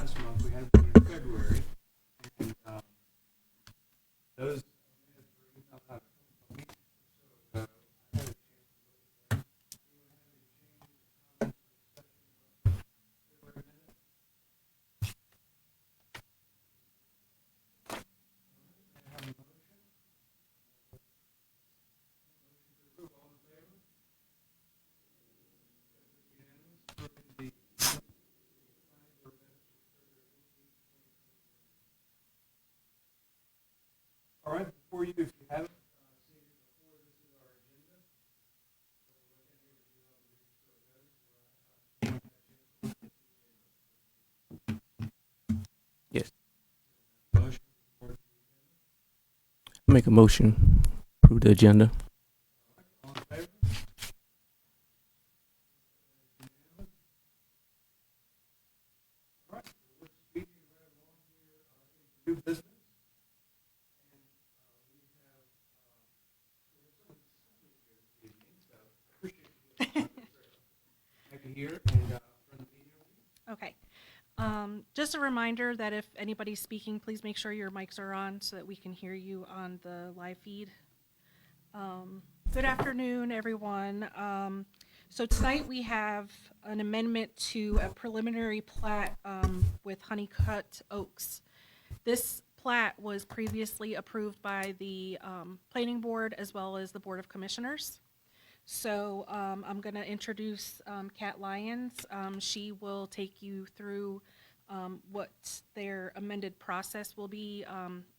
last month. We had one in February. And those all right, before you, if you haven't seen it before, this is our agenda. Yes. Motion for Make a motion. Approve the agenda. all in favor? All right, we're speaking right along here into new business. Here and from the meeting. Okay. Just a reminder that if anybody's speaking, please make sure your mics are on so that we can hear you on the live feed. Good afternoon, everyone. So tonight we have an amendment to a preliminary plat with Honeycutt Oaks. This plat was previously approved by the Planning Board as well as the Board of Commissioners. So I'm going to introduce Kat Lyons. She will take you through what their amended process will be.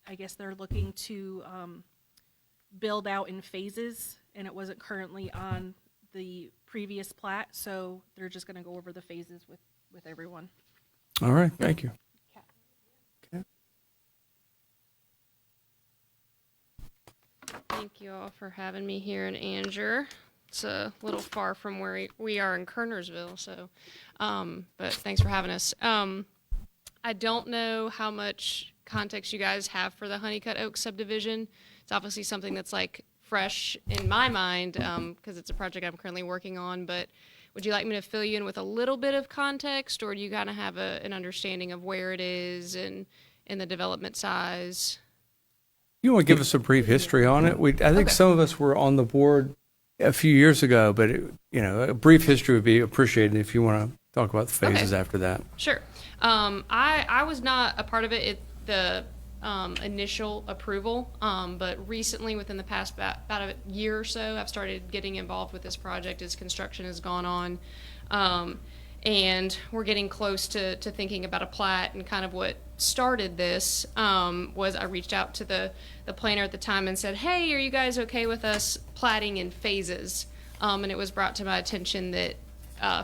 I guess they're looking to build out in phases, and it wasn't currently on the previous plat, so they're just going to go over the phases with everyone. All right, thank you. Kat. Okay. Thank you all for having me here in Anger. It's a little far from where we are in Kernersville, so, but thanks for having us. I don't know how much context you guys have for the Honeycutt Oaks subdivision. It's obviously something that's like fresh in my mind, because it's a project I'm currently working on, but would you like me to fill you in with a little bit of context, or do you kind of have an understanding of where it is and the development size? You want to give us a brief history on it? I think Okay. some of us were on the board a few years ago, but a brief history would be appreciated if you want to talk about the phases Okay. after that. Sure. I was not a part of it at the initial approval, but recently, within the past about a year or so, I've started getting involved with this project as construction has gone on. And we're getting close to thinking about a plat, and kind of what started this was I reached out to the planner at the time and said, hey, are you guys okay with us platting in phases? And it was brought to my attention that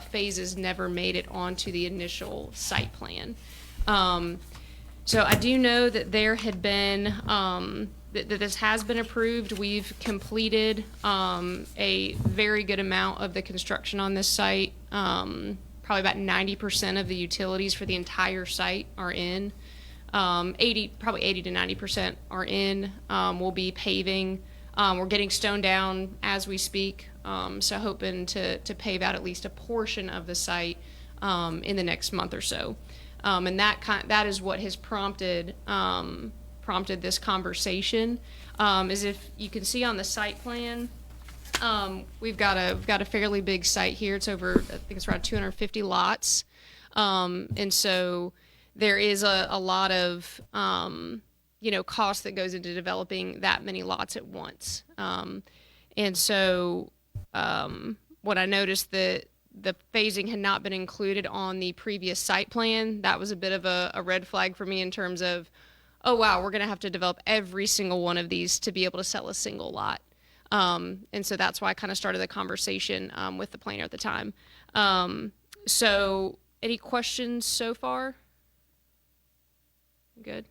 phases never made it onto the initial site plan. So I do know that there had been, that this has been approved. We've completed a very good amount of the construction on this site. Probably about 90% of the utilities for the entire site are in. Probably 80 to 90% are in. We'll be paving. We're getting stone down as we speak. So hoping to pave out at least a portion of the site in the next month or so. And that is what has prompted this conversation. Is if you can see on the site plan, we've got a fairly big site here. It's over, I think it's around 250 lots. And so there is a lot of, cost that goes into developing that many lots at once. And so what I noticed that the phasing had not been included on the previous site plan, that was a bit of a red flag for me in terms of, oh, wow, we're going to have to develop every single one of these to be able to sell a single lot. And so that's why I kind of started the conversation with the planner at the time. So any questions so far? Good.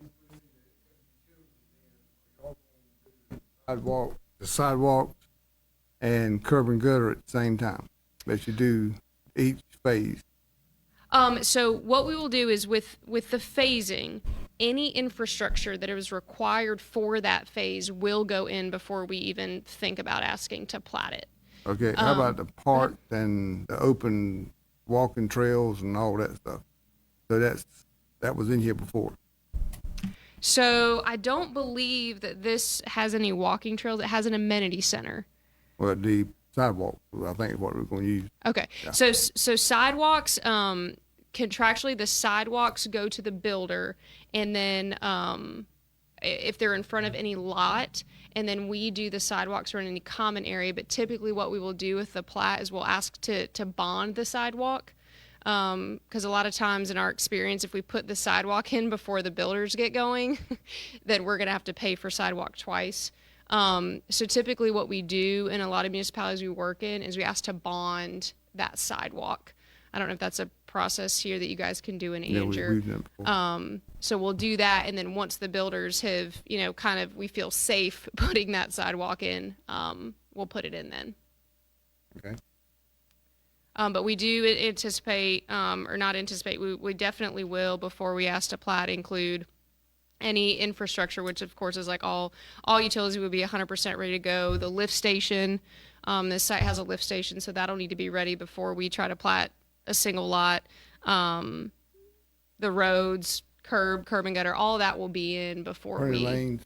The sidewalk and curb and gutter at the same time, but you do each phase. So what we will do is with the phasing, any infrastructure that is required for that phase will go in before we even think about asking to plat it. Okay, how about the park and the open walking trails and all that stuff? So that's that was in here before? So I don't believe that this has any walking trails. It has an amenity center. Well, the sidewalk, I think is what we're gonna use. Okay. Yeah. So sidewalks, contractually, the sidewalks go to the builder, and then if they're in front of any lot, and then we do the sidewalks or in any common area. But typically, what we will do with the plat is we'll ask to bond the sidewalk. Because a lot of times in our experience, if we put the sidewalk in before the builders get going, then we're going to have to pay for sidewalk twice. So typically what we do in a lot of municipalities we work in is we ask to bond that sidewalk. I don't know if that's a process here that you guys can do in Yeah, Anger. we've done it before. So we'll do that, and then once the builders have, kind of, we feel safe putting that sidewalk in, we'll put it in then. Okay. But we do anticipate, or not anticipate, we definitely will, before we ask to plat, include any infrastructure, which of course is like all utilities would be 100% ready to go. The lift station, this site has a lift station, so that'll need to be ready before we try to plat a single lot. The roads, curb and gutter, all that will be in before Turning we. lanes,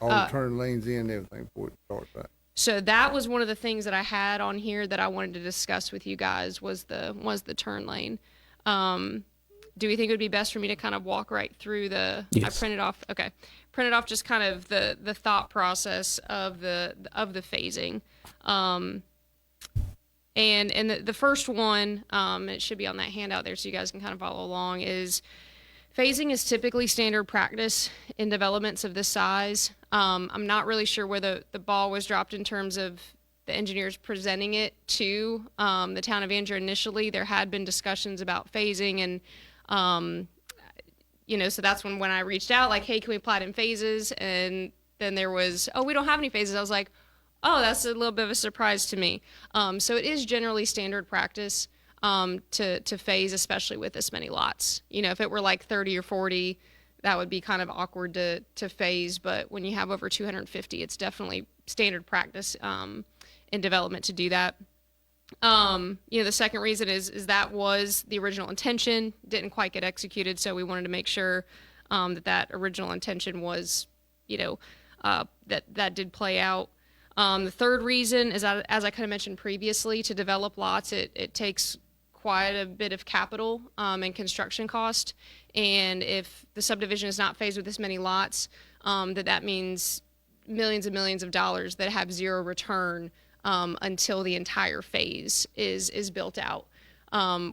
all the turn lanes in, everything before it starts that. So that was one of the things that I had on here that I wanted to discuss with you guys was the turn lane. Do we think it would be best for me to kind of walk right through the? Yes. I printed off just kind of the thought process of the phasing. And the first one, it should be on that handout there so you guys can kind of follow along, is phasing is typically standard practice in developments of this size. I'm not really sure where the ball was dropped in terms of the engineers presenting it to the town of Anger initially. There had been discussions about phasing, and so that's when I reached out, like, hey, can we plat in phases? And then there was, we don't have any phases. I was like, oh, that's a little bit of a surprise to me. So it is generally standard practice to phase, especially with this many lots. If it were like 30 or 40, that would be kind of awkward to phase. But when you have over 250, it's definitely standard practice in development to do that. The second reason is that was the original intention, didn't quite get executed. So we wanted to make sure that original intention was, that did play out. The third reason is, as I kind of mentioned previously, to develop lots, it takes quite a bit of capital and construction cost. And if the subdivision is not phased with this many lots, that means millions and millions of dollars that have zero return until the entire phase is built out,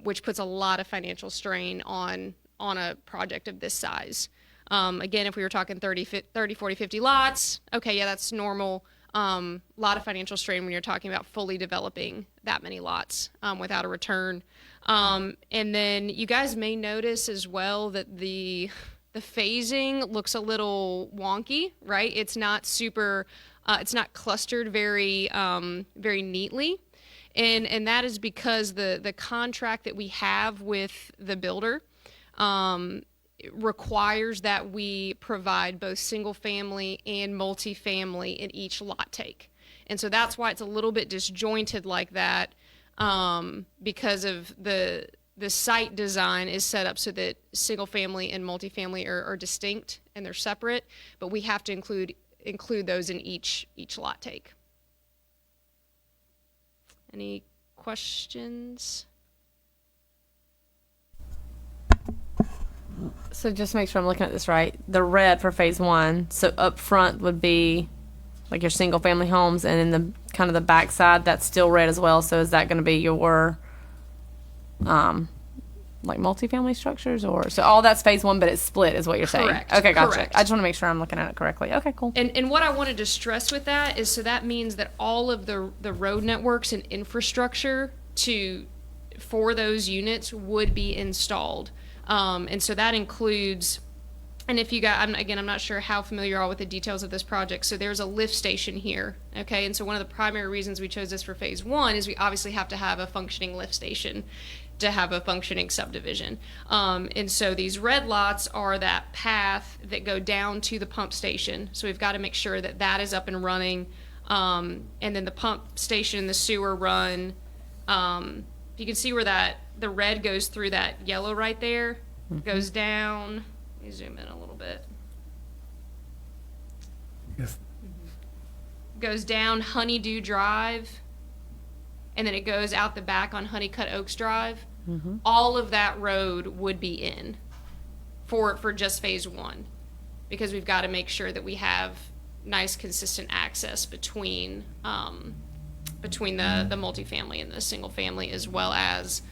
which puts a lot of financial strain on a project of this size. Again, if we were talking 30, 40, 50 lots, okay, yeah, that's normal. Lot of financial strain when you're talking about fully developing that many lots without a return. And then you guys may notice as well that the phasing looks a little wonky, right? It's not super, it's not clustered very neatly. And that is because the contract that we have with the builder requires that we provide both single family and multifamily in each lot take. And so that's why it's a little bit disjointed like that, because of the site design is set up so that single family and multifamily are distinct and they're separate, but we have to include those in each lot take. Any questions? So just make sure I'm looking at this right. The red for phase one, so up front would be like your single family homes, and in the kind of the back side, that's still red as well. So is that going to be your like multifamily structures, or so all that's phase one, but it's split is what you're saying? Correct. Okay, gotcha. Correct. I just want to make sure I'm looking at it correctly. Okay, cool. And what I wanted to stress with that is, so that means that all of the road networks and infrastructure for those units would be installed. And so that includes, and if you got, I'm not sure how familiar you are with the details of this project. So there's a lift station here, okay? And so one of the primary reasons we chose this for phase one is we obviously have to have a functioning lift station to have a functioning subdivision. And so these red lots are that path that go down to the pump station. So we've got to make sure that that is up and running. And then the pump station and the sewer run. You can see where the red goes through that yellow right there. goes down. Let me zoom in a little bit. Yes. Goes down Honeydew Drive, and then it goes out the back on Honeycut Oaks Drive. All of that road would be in for just phase one, because we've got to make sure that we have nice, consistent access between the multifamily and the single family, as well as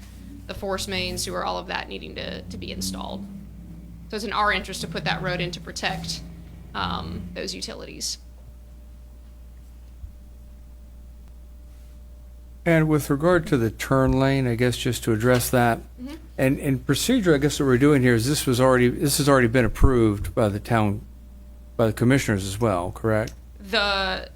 the force mains, sewer, all of that needing to be installed. So it's in our interest to put that road in to protect those utilities. And with regard to the turn lane, I guess just to address that, and procedure, I guess what we're doing here is this has already been approved by the town, by the commissioners as well, correct? The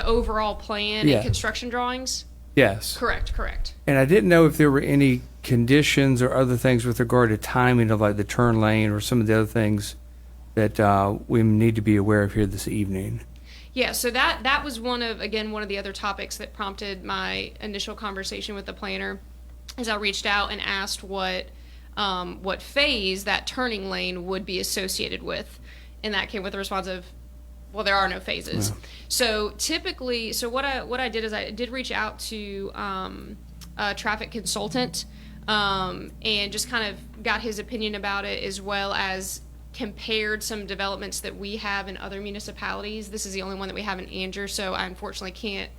overall plan Yeah. and construction drawings? Yes. Correct. And I didn't know if there were any conditions or other things with regard to timing of like the turn lane or some of the other things that we need to be aware of here this evening. Yeah, so that was one of the other topics that prompted my initial conversation with the planner, as I reached out and asked what phase that turning lane would be associated with, and that came with the response of, well, there are no phases. Yeah. So typically, what I did is I did reach out to a traffic consultant, and just kind of got his opinion about it, as well as compared some developments that we have in other municipalities. This is the only one that we have in Anger, so I unfortunately can't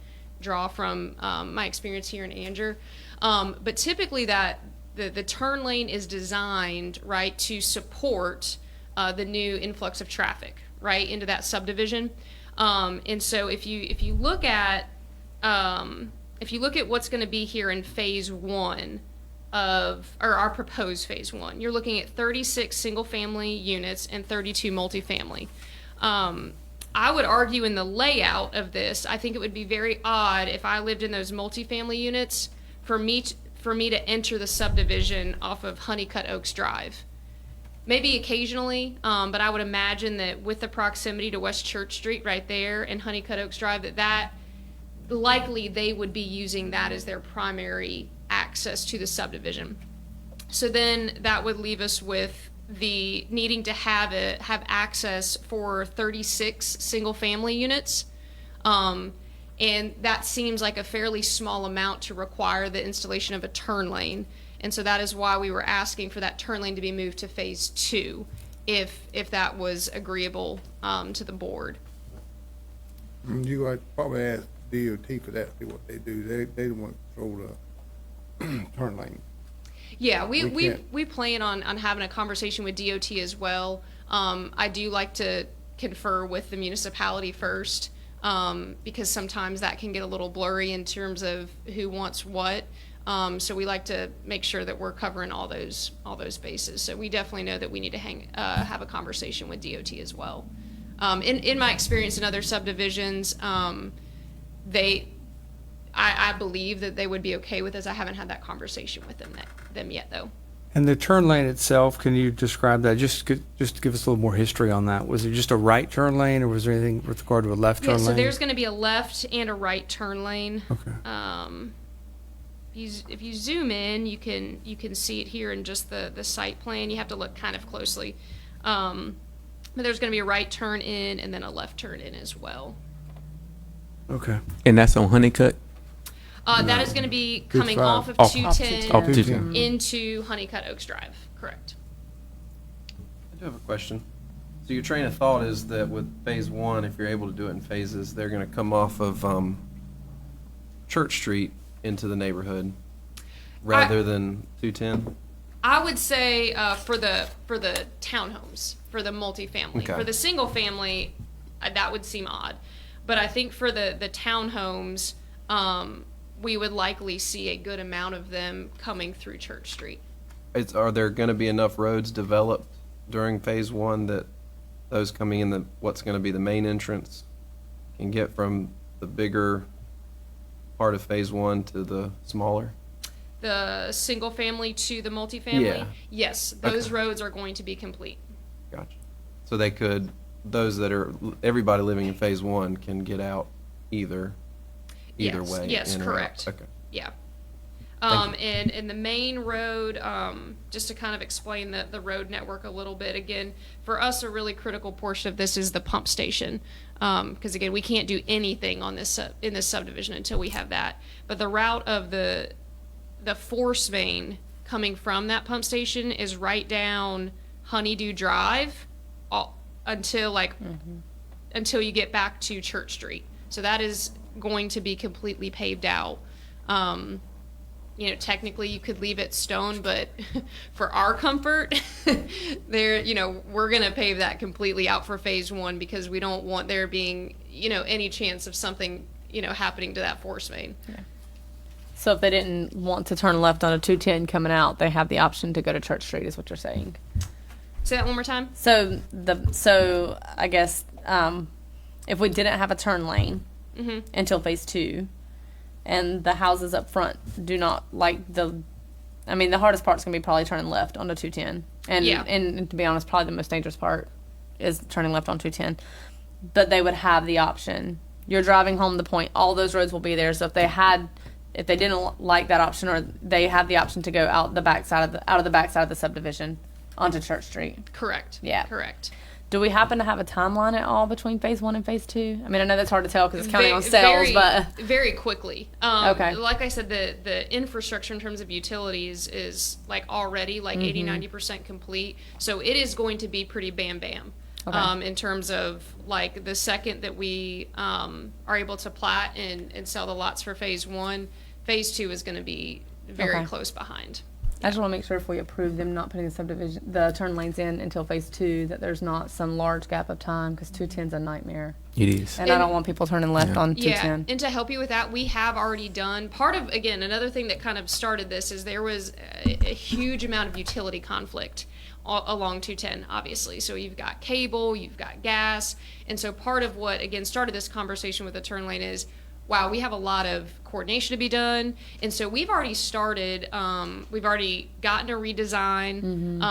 draw from my experience here in Anger. But typically that the turn lane is designed, right, to support the new influx of traffic, right, into that subdivision. And so if you look at what's going to be here in phase one or our proposed phase one, you're looking at 36 single-family units and 32 multifamily. I would argue in the layout of this, I think it would be very odd if I lived in those multifamily units for me to enter the subdivision off of Honeycut Oaks Drive. Maybe occasionally, but I would imagine that with the proximity to West Church Street right there and Honeycut Oaks Drive, that likely they would be using that as their primary access to the subdivision. So then that would leave us with the needing to have access for 36 single-family units. And that seems like a fairly small amount to require the installation of a turn lane. And so that is why we were asking for that turn lane to be moved to phase two, if that was agreeable to the board. You would probably ask DOT for that, see what they do. They don't want to control the turn lane. Yeah, We we plan on having a conversation with DOT as well. I do like to confer with the municipality first, because sometimes that can get a little blurry in terms of who wants what. So we like to make sure that we're covering all those bases. So we definitely know that we need to have a conversation with DOT as well. In my experience in other subdivisions, I believe that they would be okay with this. I haven't had that conversation with them yet, though. And the turn lane itself, can you describe that? Just to give us a little more history on that. Was it just a right turn lane, or was there anything with regard to a left turn Yeah, lane? so there's going to be a left and a right turn lane. Okay. If you zoom in, you can see it here in just the site plan. You have to look kind of closely. But there's going to be a right turn in and then a left turn in as well. Okay. And that's on Honeycut? That is going to be coming 55. off of Off 210 Off 210. into Honeycut Oaks Drive. Correct. I do have a question. So your train of thought is that with phase one, if you're able to do it in phases, they're going to come off of Church Street into the neighborhood rather than 210? I would say for the townhomes, for the multifamily, Okay. for the single family, that would seem odd. But I think for the townhomes, we would likely see a good amount of them coming through Church Street. Are there going to be enough roads developed during phase one that those coming in what's going to be the main entrance can get from the bigger part of phase one to the smaller? The single family to the multifamily? Yeah. Yes, those Okay. roads are going to be complete. Gotcha. So those that are, everybody living in phase one can get out either Yes, way. yes, in or out. correct. Okay. Yeah. And the main road, just to kind of explain the road network a little bit, again, for us, a really critical portion of this is the pump station. Because again, we can't do anything on this in this subdivision until we have that. But the route of the force main coming from that pump station is right down Honeydew Drive until until you get back to Church Street. So that is going to be completely paved out. Technically you could leave it stone, but for our comfort, we're going to pave that completely out for phase one because we don't want there being, any chance of something, happening to that force main. Yeah. So if they didn't want to turn left on a 210 coming out, they have the option to go to Church Street, is what you're saying. Say that one more time. So I guess if we didn't have a turn lane until phase two, and the houses up front do not like the hardest part's gonna be probably turning left on the 210, and to be honest, probably the most dangerous part is turning left on 210. But they would have the option. You're driving home the point. All those roads will be there. So if they didn't like that option, or they had the option to go out of the backside of the subdivision onto Church Street. Correct. Yeah. Correct. Do we happen to have a timeline at all between phase one and phase two? I know that's hard to tell because it's counting on sales, but very quickly. Okay. Like I said, the infrastructure in terms of utilities is already 80-90% complete. So it is going to be pretty bam bam. Okay. In terms of the second that we are able to plat and sell the lots for phase one, phase two is going to be very close behind. I just want to make sure if we approve them not putting the turn lanes in until phase two, that there's not some large gap of time, because 210's a nightmare. It is. And I don't want people turning left on 210. Yeah, and to help you with that, we have already done another thing that kind of started this is there was a huge amount of utility conflict along 210, obviously. So you've got cable, you've got gas, and so part of what, again, started this conversation with the turn lane is, wow, we have a lot of coordination to be done. And so we've already started, we've already gotten a redesign.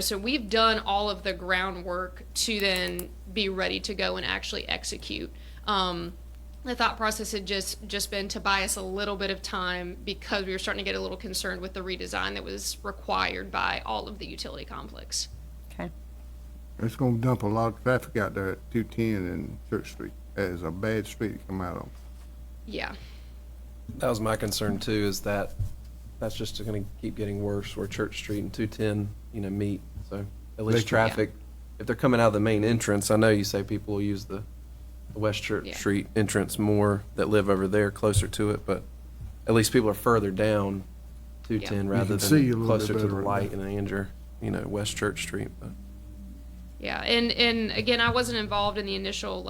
So we've done all of the groundwork to then be ready to go and actually execute. The thought process had just been to buy us a little bit of time because we were starting to get a little concerned with the redesign that was required by all of the utility conflicts. Okay. It's gonna dump a lot of traffic out there at 210 and Church Street. That is a bad street to come out on. Yeah. That was my concern too, is that's just going to keep getting worse where Church Street and 210, meet. So at least traffic, if they're coming out of the main entrance, I know you say people will use the West Church Street entrance more that live over there closer to it, but at least people are further down 210 rather than closer to the light and Anger, West Church Street. But. Yeah, and again, I wasn't involved in the initial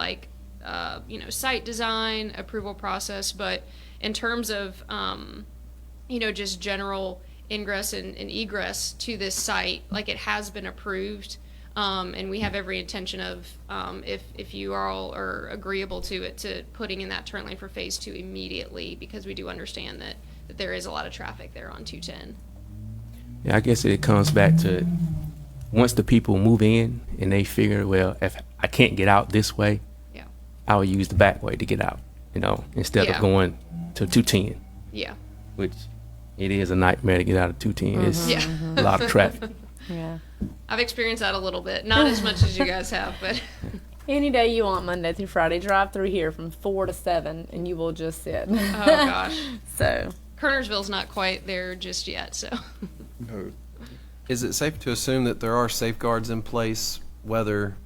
site design approval process, but in terms of just general ingress and egress to this site, it has been approved, and we have every intention of if you all are agreeable to it, to putting in that turn lane for phase two immediately, because we do understand that there is a lot of traffic there on 210. Yeah, I guess it comes back to once the people move in and they figure, well, if I can't get out this way, I will use the back way to get out, instead of going to 210. Yeah. Which it is a nightmare to get out of 210. It's a lot of traffic. Yeah. I've experienced that a little bit. Not as much as you guys have, but. Any day you want, Monday through Friday, drive through here from 4 to 7, and you will just sit. Oh, gosh. So. Kernersville's not quite there just yet, so. No. Is it safe to assume that there are safeguards in place, whether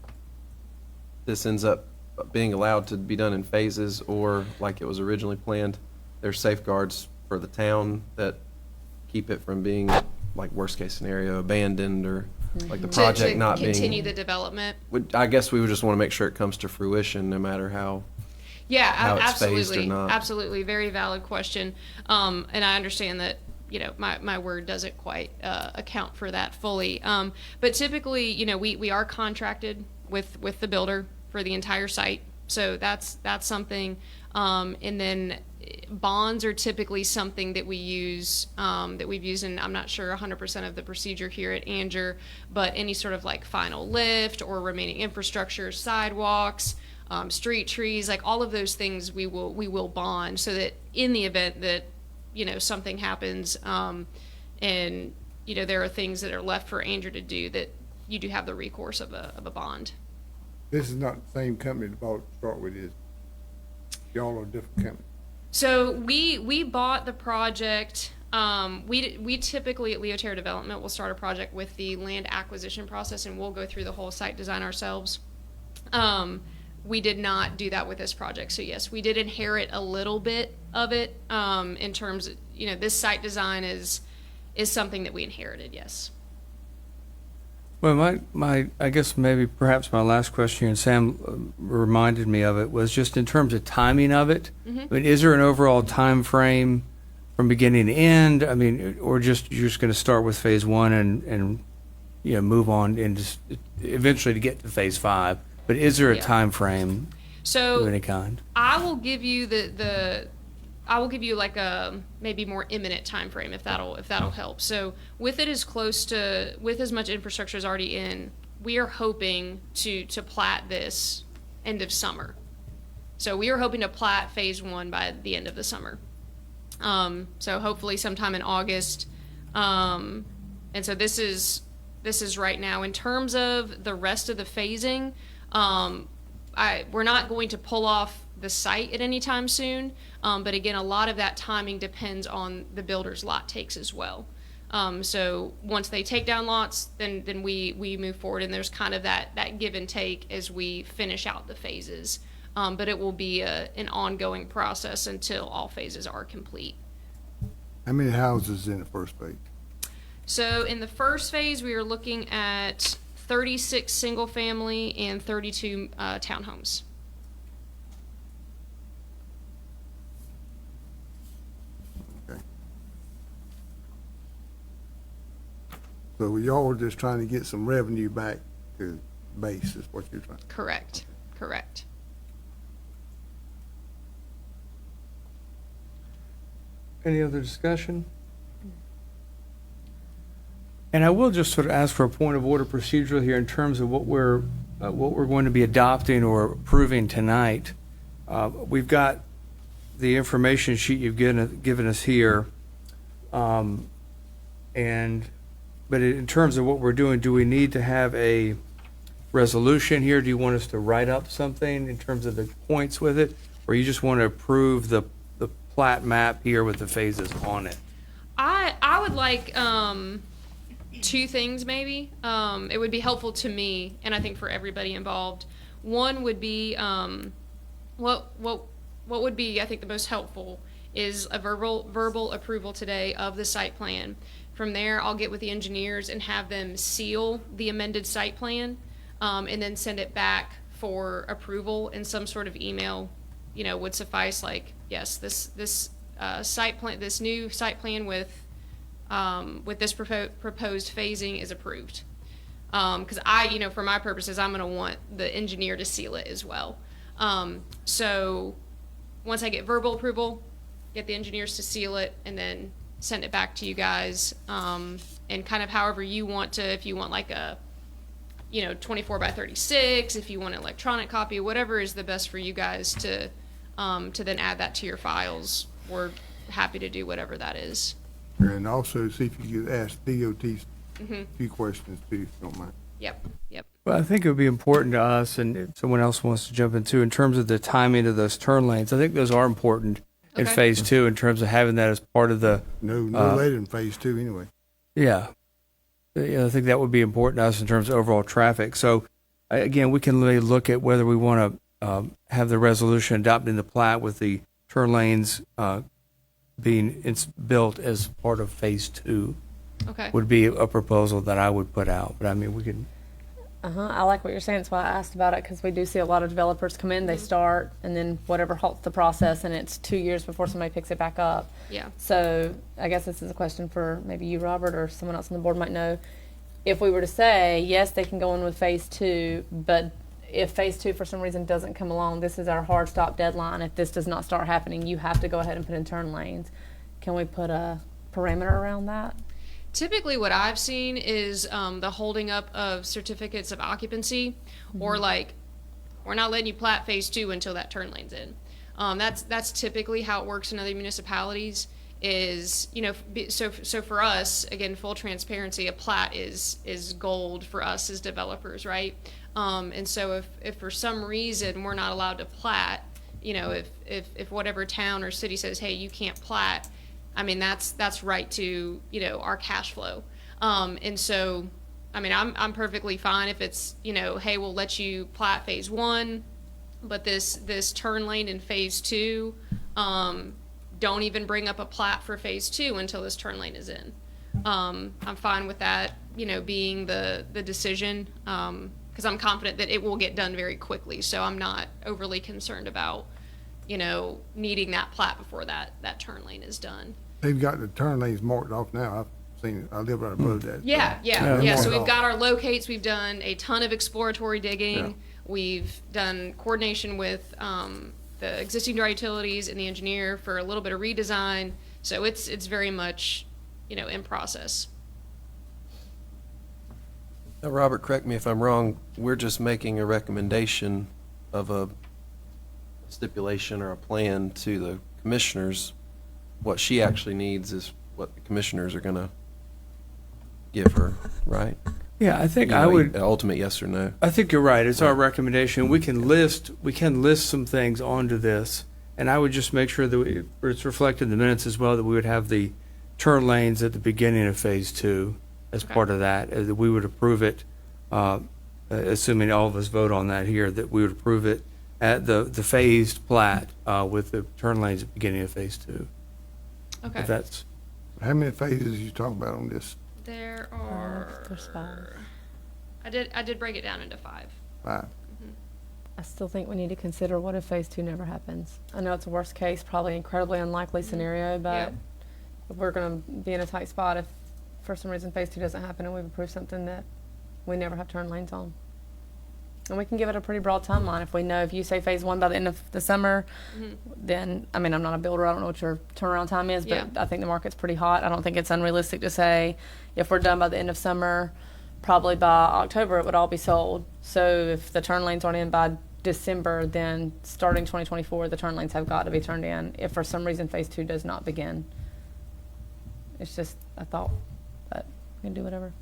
this ends up being allowed to be done in phases or like it was originally planned? There's safeguards for the town that keep it from being, worst case scenario, abandoned, or the project to not continue being. the development. I guess we would just want to make sure it comes to fruition, no matter how. Yeah, how it's absolutely, phased or not. Absolutely, very valid question. And I understand that my word doesn't quite account for that fully. But typically, we are contracted with the builder for the entire site, so that's something. And then bonds are typically something that we use, that we've used, and I'm not sure 100% of the procedure here at Anger, but any sort of final lift or remaining infrastructure, sidewalks, street trees, all of those things we will bond, so that in the event that something happens, and, there are things that are left for Andrew to do, that you do have the recourse of a bond. This is not the same company that bought it to start with, is it? Y'all are a different company. So we bought the project. We typically at Leoterra Development will start a project with the land acquisition process, and we'll go through the whole site design ourselves. We did not do that with this project. So yes, we did inherit a little bit of it, in terms of, this site design is something that we inherited. Yes. Well, I guess maybe perhaps my last question here, and Sam reminded me of it, was just in terms of timing of it. I mean, is there an overall time frame from beginning to end? I mean, or you're just going to start with phase one and move on and just eventually to get to phase 5? But is there a Yeah. time frame So of any kind? I will give you I will give you like a maybe more imminent time frame, if that'll help. So with as much infrastructure as already in, we are hoping to plat this end of summer. So we are hoping to plat phase 1 by the end of the summer. So hopefully sometime in August. And so this is right now. In terms of the rest of the phasing, we're not going to pull off the site at any time soon. But again, a lot of that timing depends on the builder's lot takes as well. So once they take down lots, then we move forward, and there's kind of that give and take as we finish out the phases. But it will be an ongoing process until all phases are complete. How many houses in the first phase? So in the first phase, we are looking at 36 single family and 32 townhomes. Okay. So y'all are just trying to get some revenue back to base, is what you're trying. Correct. Any other discussion? And I will just sort of ask for a point of order procedural here in terms of what we're going to be adopting or approving tonight. We've got the information sheet you've given us here, but in terms of what we're doing, do we need to have a resolution here? Do you want us to write up something in terms of the points with it, or you just want to approve the plat map here with the phases on it? I would like two things maybe. It would be helpful to me, and I think for everybody involved. One would be what would be, I think, the most helpful is a verbal approval today of the site plan. From there, I'll get with the engineers and have them seal the amended site plan, and then send it back for approval in some sort of email. Would suffice, like, yes, this site plan, this new site plan with this proposed phasing is approved. Because for my purposes, I'm going to want the engineer to seal it as well. So once I get verbal approval, get the engineers to seal it, and then send it back to you guys, and kind of however you want to, if you want like a 24 by 36, if you want an electronic copy, whatever is the best for you guys to then add that to your files. We're happy to do whatever that is. And also see if you could ask DOT a few questions too, if you don't mind. Yep. Well, I think it would be important to us, and if someone else wants to jump into, in terms of the timing of those turn lanes, I think those are important in Okay. phase 2 in terms of having that as part of the, No later than phase 2 anyway. yeah. I think that would be important to us in terms of overall traffic. So, again, we can really look at whether we want to have the resolution adopting the plat with the turn lanes being built as part of phase 2 Okay. would be a proposal that I would put out. But I mean, we could, I like what you're saying. That's why I asked about it, because we do see a lot of developers come in, they start, and then whatever halts the process, and it's 2 years before somebody picks it back up. Yeah. So I guess this is a question for maybe you, Robert, or someone else on the board might know. If we were to say, yes, they can go in with phase 2, but if phase 2 for some reason doesn't come along, this is our hard stop deadline. If this does not start happening, you have to go ahead and put in turn lanes. Can we put a parameter around that? Typically, what I've seen is the holding up of certificates of occupancy, or like, we're not letting you plat phase 2 until that turn lane's in. That's typically how it works in other municipalities. is, so for us, again, full transparency, a plat is gold for us as developers, right? And so if for some reason we're not allowed to plat, if whatever town or city says, hey, you can't plat, I mean, that's right to, our cash flow. And so, I mean, I'm perfectly fine if it's, hey, we'll let you plat phase 1, but this turn lane in phase 2, don't even bring up a plat for phase 2 until this turn lane is in. I'm fine with that, being the decision, because I'm confident that it will get done very quickly. So I'm not overly concerned about, needing that plat before that turn lane is done. They've got the turn lanes marked off now. I've seen it. I live right above that. Yeah. Yeah, So we've marked got our locates. We've done a ton of exploratory digging. We've done coordination with the existing dry utilities and the engineer for a little bit of redesign. So it's very much, in process. Now, Robert, correct me if I'm wrong, we're just making a recommendation of a stipulation or a plan to the commissioners. What she actually needs is what the commissioners are gonna give her, right? Yeah, I think You I know, would. an ultimate yes or no. I think you're right. It's our recommendation. We can list some things onto this, and I would just make sure that it's reflected in the minutes as well, that we would have the turn lanes at the beginning of phase 2 as Okay. part of that, that we would approve it, assuming all of us vote on that here, that we would approve it at the phased plat with the turn lanes at the beginning of phase 2. Okay. If that's, How many phases you talking about on this? There are. There's 5. I did break it down into 5. 5? I still think we need to consider what if phase 2 never happens. I know it's a worst case, probably incredibly unlikely scenario, but we're going to be in a tight spot if for some reason phase 2 doesn't happen and we've approved something that we never have turn lanes on. And we can give it a pretty broad timeline. If we know, if you say phase 1 by the end of the summer, then, I mean, I'm not a builder, I don't know what your turnaround time is, but I think the market's pretty hot. I don't think it's unrealistic to say if we're done by the end of summer, probably by October it would all be sold. So if the turn lanes aren't in by December, then starting 2024, the turn lanes have got to be turned in if for some reason phase 2 does not begin. It's just a thought, but we can do whatever.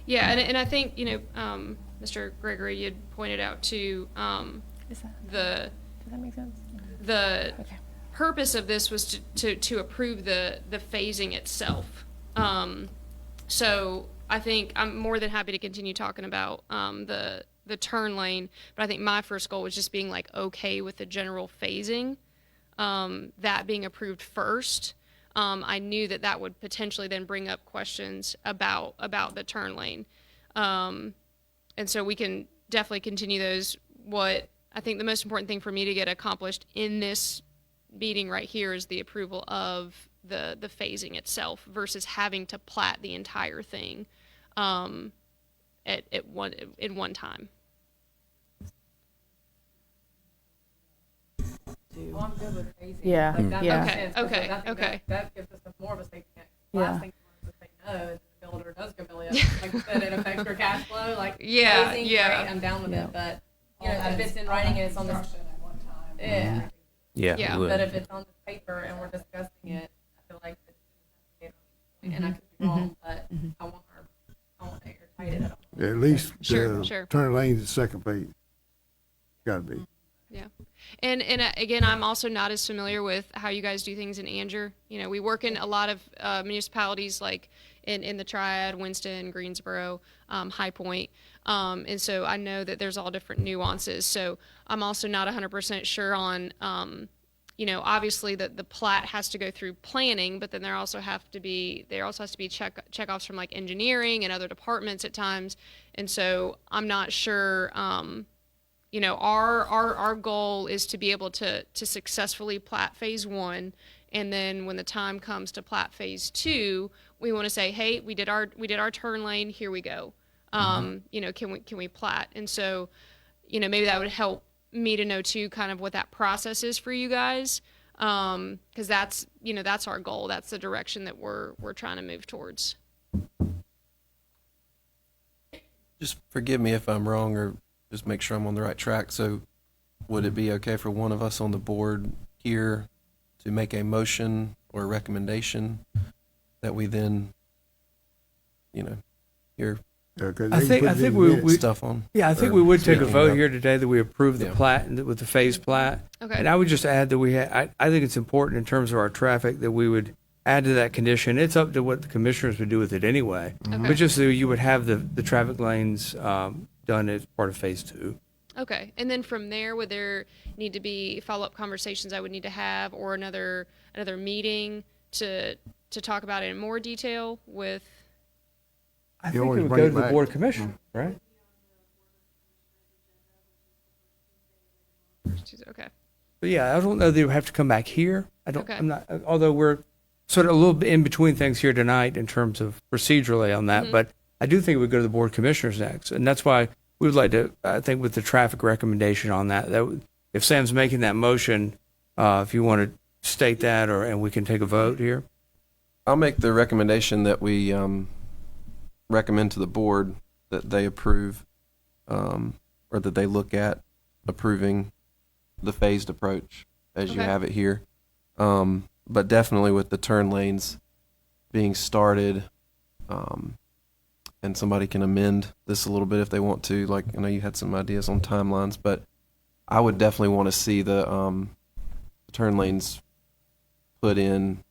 Yeah, and I think, Mr. Gregory, you had pointed out too, Does the that make sense? the Okay. purpose of this was to approve the phasing itself. So I think I'm more than happy to continue talking about the turn lane, but I think my first goal was just being like okay with the general phasing, that being approved first. I knew that would potentially then bring up questions about the turn lane. And so we can definitely continue those. What I think the most important thing for me to get accomplished in this meeting right here is the approval of the phasing itself versus having to plat the entire thing in one time. Well, I'm good with phasing. Yeah, Like, that yeah. makes sense, because Okay, I think okay. That gives us more of a safety net. Yeah. Last thing you want is to say no, and the builder does go belly up. Like you said, it affects your cash flow, like Yeah, phasing, yeah. great, I'm down with Yeah. it, but, if it's in writing and it's on this. Yeah, Yeah, Yeah. it would. but if it's on the paper and we're discussing it, I feel like it's, and I could be wrong, but I want that airtight at all. At least Sure. turn lanes is second phase. Gotta be. Yeah. And again, I'm also not as familiar with how you guys do things in Anger. We work in a lot of municipalities like in the Triad, Winston, Greensboro, High Point. And so I know that there's all different nuances. So I'm also not 100% sure on, obviously the plat has to go through planning, but then there also has to be checkoffs from like engineering and other departments at times. And so I'm not sure, our goal is to be able to successfully plat phase 1, and then when the time comes to plat phase 2, we want to say, hey, we did our turn lane, here we go. Can we plat? And so, maybe that would help me to know too, kind of what that process is for you guys, because that's our goal. That's the direction that we're trying to move towards. Just forgive me if I'm wrong, or just make sure I'm on the right track. So would it be okay for one of us on the board here to make a motion or a recommendation that we then, hear Yeah, 'cause I they think- put I it think in we- minutes. we- stuff on? Yeah, I think Or we would take a speaking vote of- here today that we approve the Yeah. plat, with the phase plat. Okay. And I would just add that I think it's important in terms of our traffic that we would add to that condition. It's up to what the commissioners would do with it anyway. Okay. But just so you would have the traffic lanes done as part of phase 2. Okay, and then from there, would there need to be follow-up conversations I would need to have, or another meeting to talk about it in more detail with? I You think it always would bring go it to the back. Board of Commissioners, right? Okay. But yeah, I don't know that they would have to come back here. Okay. I'm not, although we're sort of a little bit in between things here tonight in terms of procedurally on that, but I do think it would go to the Board of Commissioners next. And that's why we would like to, I think with the traffic recommendation on that if Sam's making that motion, if you want to state that and we can take a vote here. I'll make the recommendation that we recommend to the board that they approve, or that they look at approving the phased approach as you Okay. have it here. But definitely with the turn lanes being started, and somebody can amend this a little bit if they want to. Like, I know you had some ideas on timelines, but I would definitely want to see the turn lanes put in,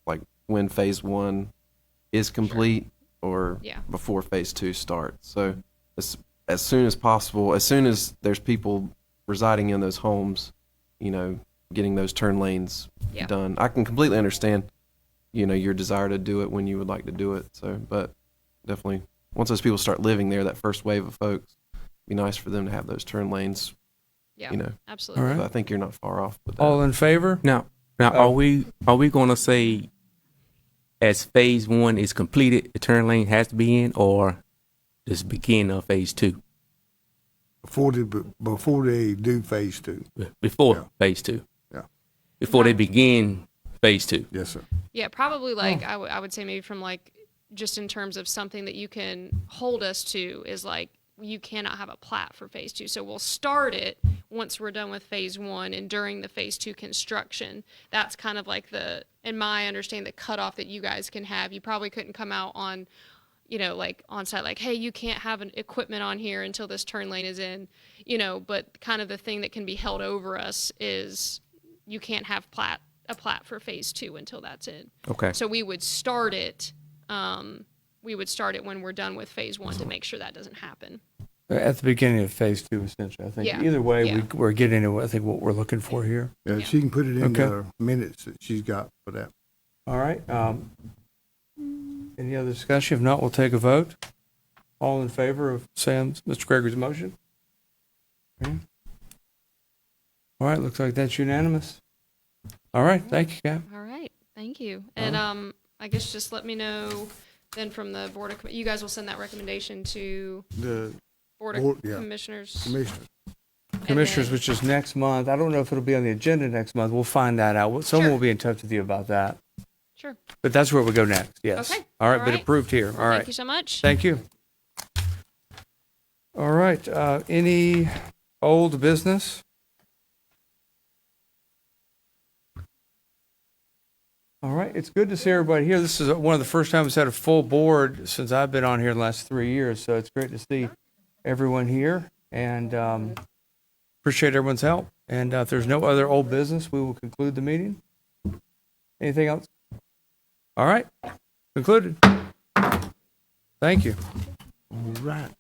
like when phase 1 is complete or Yeah. before phase 2 starts. So as soon as possible, as soon as there's people residing in those homes, getting those turn lanes Yeah. done. I can completely understand, your desire to do it when you would like to do it. So, but definitely once those people start living there, that first wave of folks, it'd be nice for them to have those turn lanes, Yeah. Absolutely. All right. But I think you're not far off with that. All in favor? Now, are we going to say as phase 1 is completed, the turn lane has to be in, or just begin of phase 2 Before they do phase 2. before Yeah. phase 2? Yeah. Before they begin phase 2. Yes, sir. Yeah, probably like I would say maybe from like just in terms of something that you can hold us to is like you cannot have a plat for phase 2. So we'll start it once we're done with phase 1 and during the phase 2 construction. That's kind of like in my understanding, the cutoff that you guys can have. You probably couldn't come out on, like on site, like, hey, you can't have an equipment on here until this turn lane is in, but kind of the thing that can be held over us is you can't have a plat for phase 2 until that's in. Okay. So we would start it. We would start it when we're done with phase 1 to make sure that doesn't happen. At the beginning of phase 2, essentially. I think Yeah. either way, Yeah. we're getting to, I think, what we're looking for here. Yeah, Yeah. she can put it in Okay. the minutes that she's got for that. All right. Any other discussion? If not, we'll take a vote. All in favor of Mr. Gregory's motion? Okay. All right, looks like that's unanimous. All right, thank you, Cap. All right. Thank you. And I guess just let me know then from the Board of, you guys will send that recommendation to The Board of Board- yeah. Commissioners. commissioner. and Commissioners, then- which is next month. I don't know if it'll be on the agenda next month. We'll find that out. Someone Sure. will be in touch with you about that. Sure. But that's where we go next, yes. Okay. All right, All but right. approved here. Well, All right. Thank you so much. Thank you. All right, any old business? All right, it's good to see everybody here. This is one of the first times we've had a full board since I've been on here the last 3 years, so it's great to see everyone here, and appreciate everyone's help. And if there's no other old business, we will conclude the meeting. Anything else? All right, concluded. Thank you. All right.